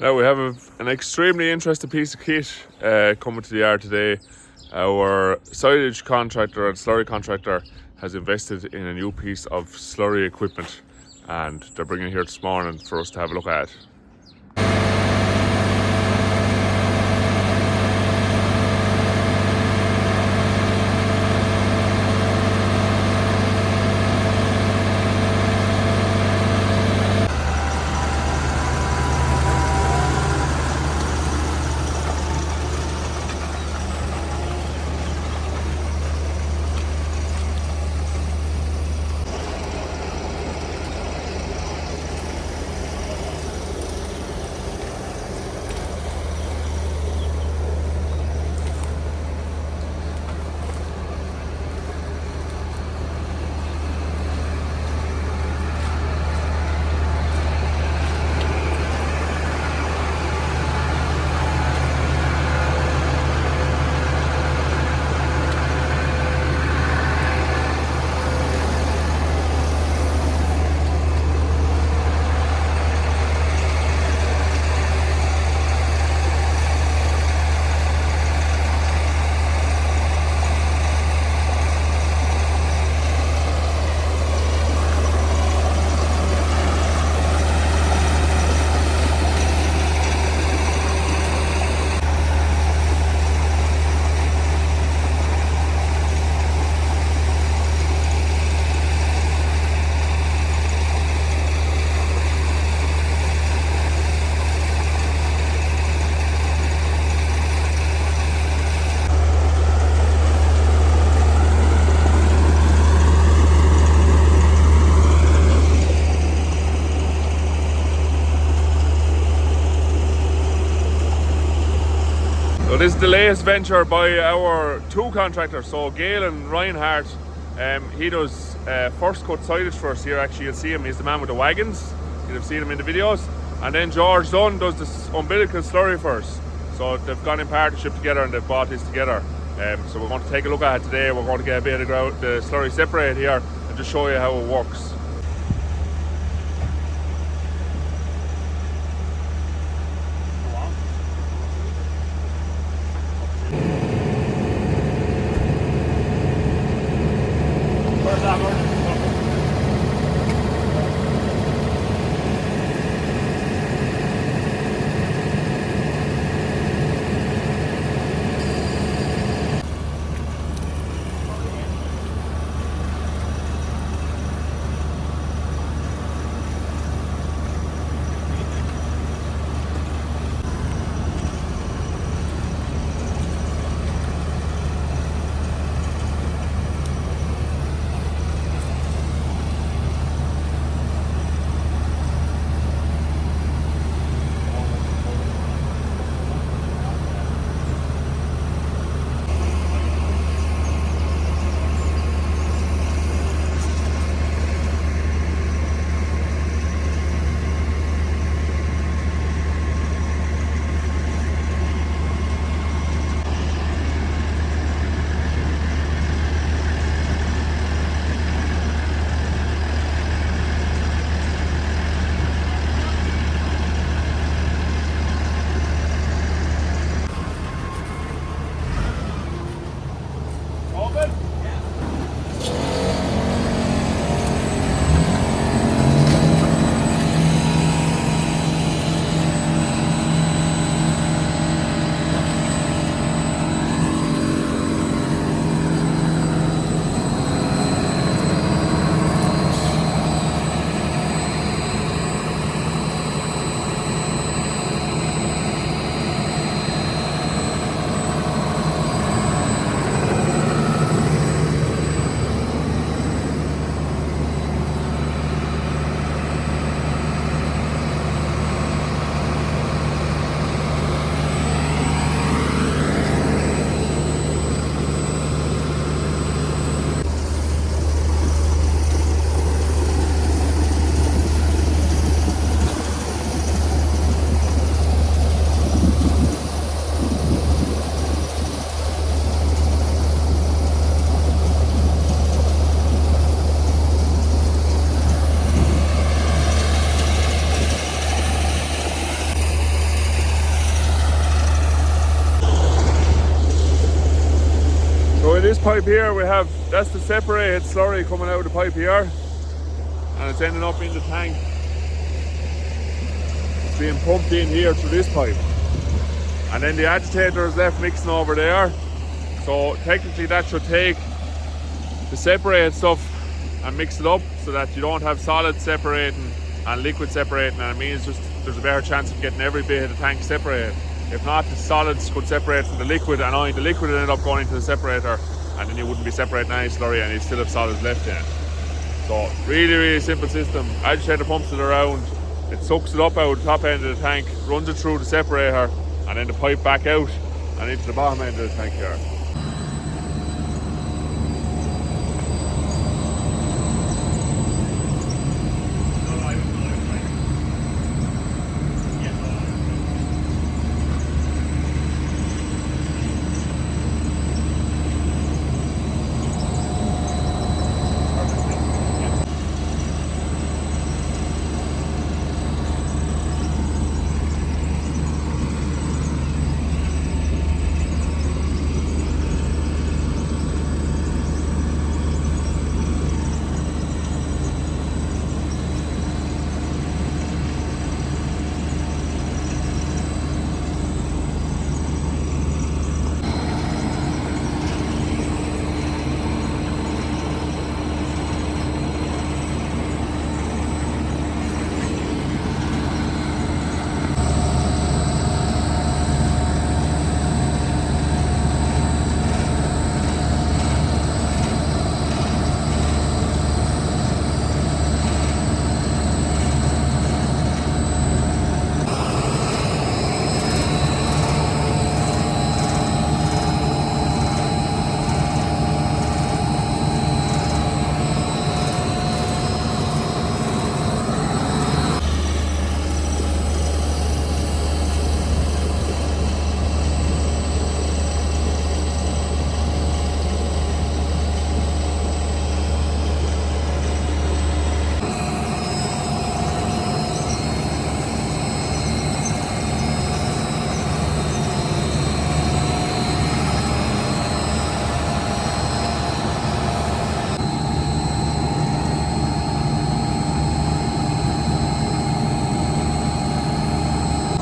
Now we have an extremely interesting piece of kit coming to the yard today. Our silage contractor and slurry contractor has invested in a new piece of slurry equipment, and they're bringing it here this morning for us to have a look at. So this is the latest venture by our two contractors. So Galen and Rynhart, he does first cut silage for us here. Actually, you'll see him, he's the man with the wagons. You'll have seen him in the videos. And then George Dunne does this umbilical slurry for us. So they've gone in partnership together and they've bought this together. So we're going to take a look at it today. We're going to get a bit of the slurry separator here and just show you how it works. this pipe here we have, that's the separated slurry coming out of the pipe here, and it's ending up in the tank. It's being pumped in here through this pipe, and then the agitator is left mixing over there. So technically that should take the separated stuff and mix it up so that you don't have solid separating and liquid separating, and it means just there's a better chance of getting every bit of the tank separated. If not, the solids could separate from the liquid, and only the liquid would end up going into the separator, and then you wouldn't be separating any slurry and you'd still have solids left in it. So really simple system. Agitator pumps it around, it sucks it up out the top end of the tank, runs it through the separator, and then the pipe back out and into the bottom end of the tank here.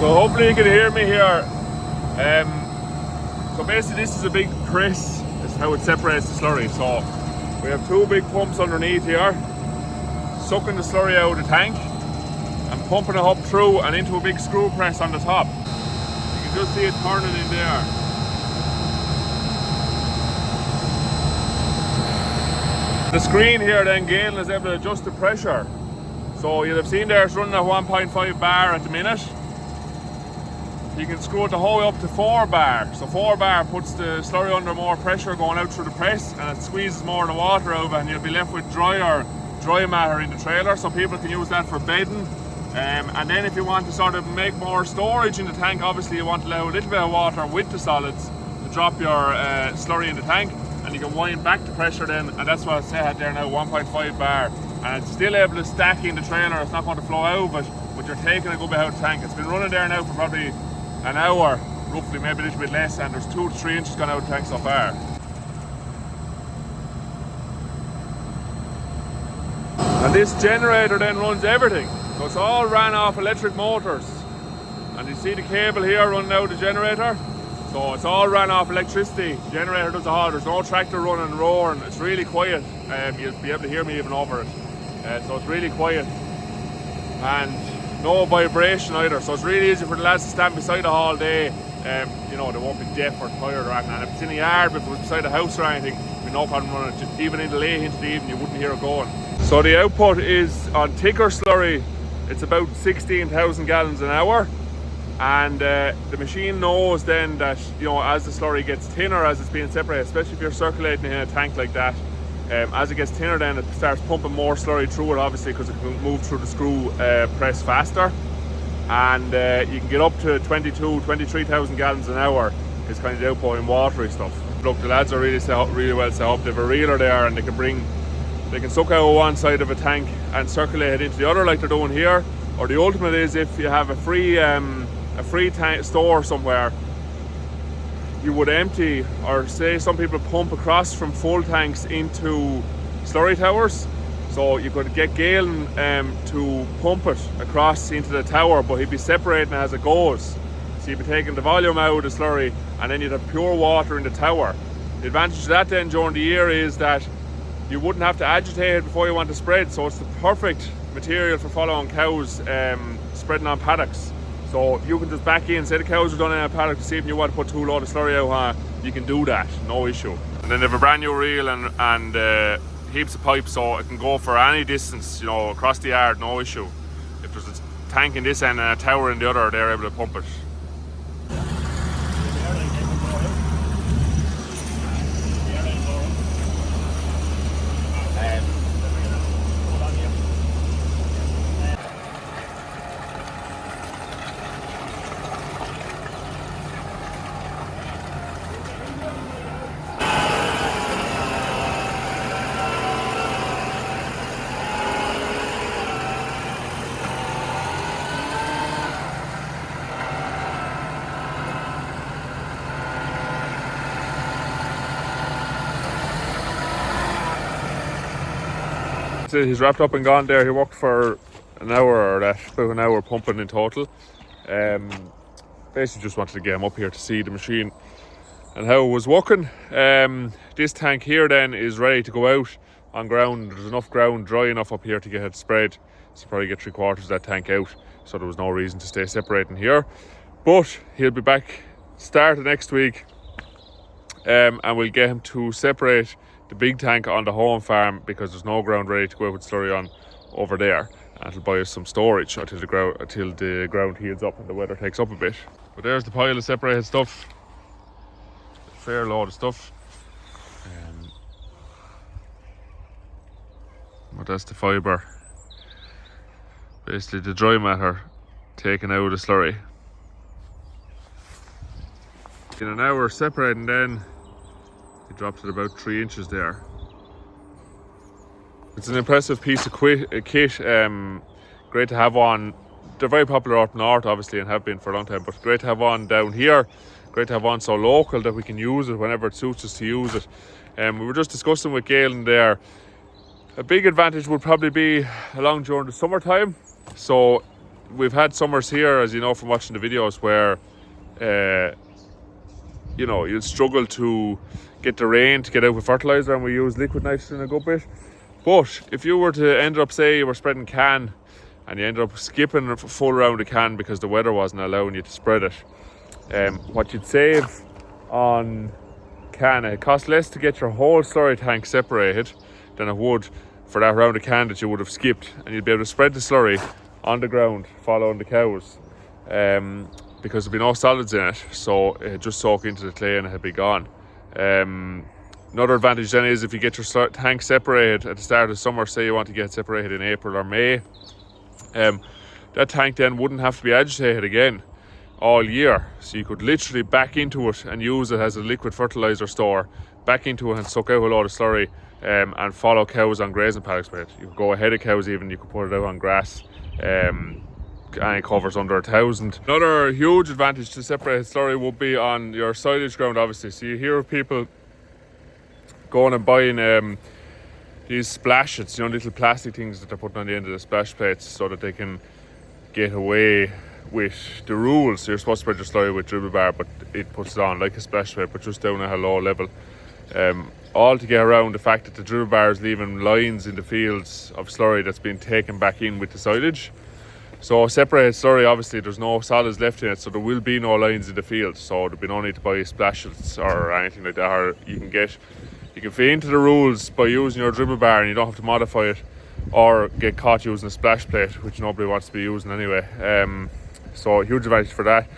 So hopefully you can hear me here. So basically this is a big press. This is how it separates the slurry. So we have two big pumps underneath here, sucking the slurry out of the tank and pumping it up through and into a big screw press on the top. You can just see it turning in there. The screen here then, Galen is able to adjust the pressure. So you'll have seen there it's running at 1.5 bar at the minute. You can screw it the whole way up to 4 bar. So 4 bar puts the slurry under more pressure going out through the press, and it squeezes more of the water out of it, and you'll be left with dry matter in the trailer. So people can use that for bedding. And then if you want to sort of make more storage in the tank, obviously you want to allow a little bit of water with the solids to drop your slurry in the tank, and you can wind back the pressure then, and that's what I said there now, 1.5 bar. And it's still able to stack in the trailer, it's not going to flow out of it, but you're taking a good bit out of the tank. It's been running there now for probably an hour, roughly, maybe a little bit less, and there's 2 to 3 inches gone out of the tank so far. And this generator then runs everything. So it's all ran off electric motors. And you see the cable here running out of the generator? So it's all ran off electricity. The generator does it all. There's no tractor running, roaring. It's really quiet. You'll be able to hear me even over it. So it's really quiet. And no vibration either, so it's really easy for the lads to stand beside it all day. You know, they won't be deaf or tired or anything. And if it's in the yard, if it was beside a house or anything, there'd be no problem running it. Even in the late into the evening, you wouldn't hear it going. So the output is on thicker slurry, it's about 16,000 gallons an hour. And the machine knows then that, you know, as the slurry gets thinner as it's being separated, especially if you're circulating in a tank like that, as it gets thinner then it starts pumping more slurry through it, obviously, because it can move through the screw press faster. And you can get up to 23,000 gallons an hour is kind of the output in watery stuff. Look, the lads are really well set up. They have a reeler there, and they can suck out one side of a tank and circulate it into the other like they're doing here. Or the ultimate is if you have a free tank store somewhere, you would empty, or say some people pump across from full tanks into slurry towers. So you could get Galen to pump it across into the tower, but he'd be separating as it goes. So you'd be taking the volume out of the slurry, and then you'd have pure water in the tower. The advantage of that then during the year is that you wouldn't have to agitate it before you want to spread. So it's the perfect material for following cows spreading on paddocks. So if you can just back in, say the cows are done in a paddock this evening, you want to put 2 loads of slurry out on, you can do that, no issue. And then they have a brand new reel and heaps of pipes, so it can go for any distance, you know, across the yard, no issue. If there's a tank in this end and a tower in the other, they're able to pump it. He's wrapped up and gone there. He worked for an hour, or that, about an hour pumping in total. Basically just wanted to get him up here to see the machine and how it was working. This tank here then is ready to go out on ground. There's enough ground dry enough up here to get it spread, so probably get 3/4 of that tank out, so there was no reason to stay separating here. But he'll be back start of next week, and we'll get him to separate the big tank on the home farm, because there's no ground ready to go out with slurry on over there, and it'll buy us some storage until the ground heals up and the weather takes up a bit. But there's the pile of separated stuff, a fair load of stuff. But that's the fibre, basically the dry matter taken out of the slurry. In an hour separating, then it drops at about 3 inches there. It's an impressive piece of kit, great to have on. They're very popular up north obviously, and have been for a long time, but great to have on down here, great to have on so local that we can use it whenever it suits us to use it. We were just discussing with Galen there, a big advantage would probably be along during the summertime. So we've had summers here, as you know from watching the videos, where you know, you'll struggle to get the rain to get out with fertiliser, and we use liquid nitrogen a good bit. But if you were to end up, say you were spreading can and you ended up skipping a full round of can because the weather wasn't allowing you to spread it, what you'd save on can, it costs less to get your whole slurry tank separated than it would for that round of can that you would have skipped, and you'd be able to spread the slurry on the ground following the cows, because there'd be no solids in it, so it'd just soak into the clay and it'd be gone. Another advantage then is if you get your tank separated at the start of summer, say you want to get it separated in April or May, that tank then wouldn't have to be agitated again all year, so you could literally back into it and use it as a liquid fertiliser store, back into it and suck out a lot of slurry, and follow cows on grazing paddocks with it. You could go ahead of cows even, you could put it out on grass, and it covers under 1,000. Another huge advantage to separated slurry would be on your silage ground obviously. So you hear of people going and buying these splashes, you know, little plastic things that they're putting on the end of the splash plates so that they can get away with the rules. So you're supposed to spread your slurry with dribble bar, but it puts it on like a splash plate, but just down at a low level. All to get around the fact that the dribble bar is leaving lines in the fields of slurry that's been taken back in with the silage. So separated slurry, obviously there's no solids left in it, so there will be no lines in the field, so there'll be no need to buy splashes or anything like that. Or you can fit into the rules by using your dribble bar and you don't have to modify it or get caught using a splash plate, which nobody wants to be using anyway. So huge advantage for that.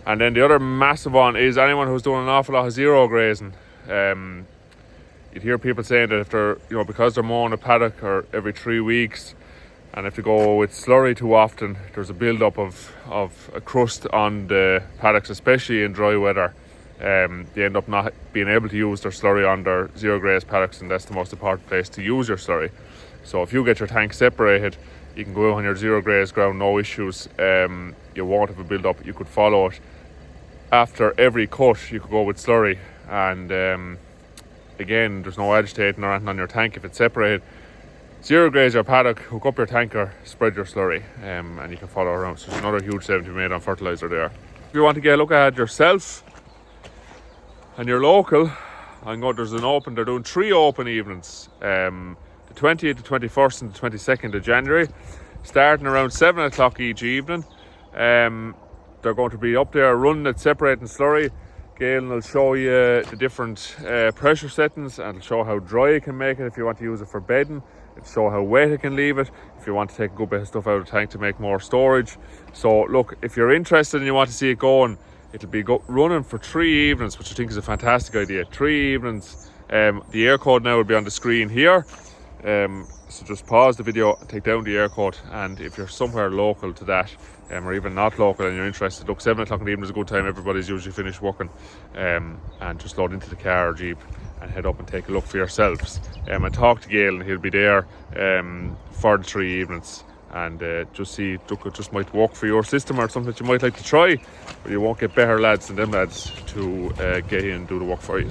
And then the other massive one is anyone who's doing an awful lot of zero grazing. You'd hear people saying that if they're, you know, because they're mowing a paddock or every 3 weeks, and if they go with slurry too often, there's a build-up of a crust on the paddocks, especially in dry weather. They end up not being able to use their slurry on their zero graze paddocks, and that's the most important place to use your slurry. So if you get your tank separated, you can go out on your zero graze ground, no issues. You won't have a build-up. You could follow it after every cut you could go with slurry, and again, there's no agitating or anything on your tank if it's separated. Zero graze your paddock, hook up your tanker, spread your slurry, and you can follow around. So there's another huge saving to be made on fertiliser there. If you want to get a look at it yourself and you're local, there's an open, they're doing 3 open evenings, the 20th, the 21st and the 22nd of January, starting around 7 o'clock each evening. They're going to be up there running it, separating slurry. Galen will show you the different pressure settings, and it'll show how dry you can make it if you want to use it for bedding. It'll show how wet you can leave it if you want to take a good bit of stuff out of the tank to make more storage. So look, if you're interested and you want to see it going, it'll be running for 3 evenings, which I think is a fantastic idea. 3 evenings. The Eircode now will be on the screen here. So just pause the video, take down the Eircode, and if you're somewhere local to that, or even not local and you're interested, look, 7 o'clock in the evening is a good time. Everybody's usually finished working, and just load into the car or jeep and head up and take a look for yourselves, and talk to Galen. He'll be there for the 3 evenings, and just see, look, it just might work for your system or something that you might like to try, but you won't get better lads than them lads to get in and do the work for you.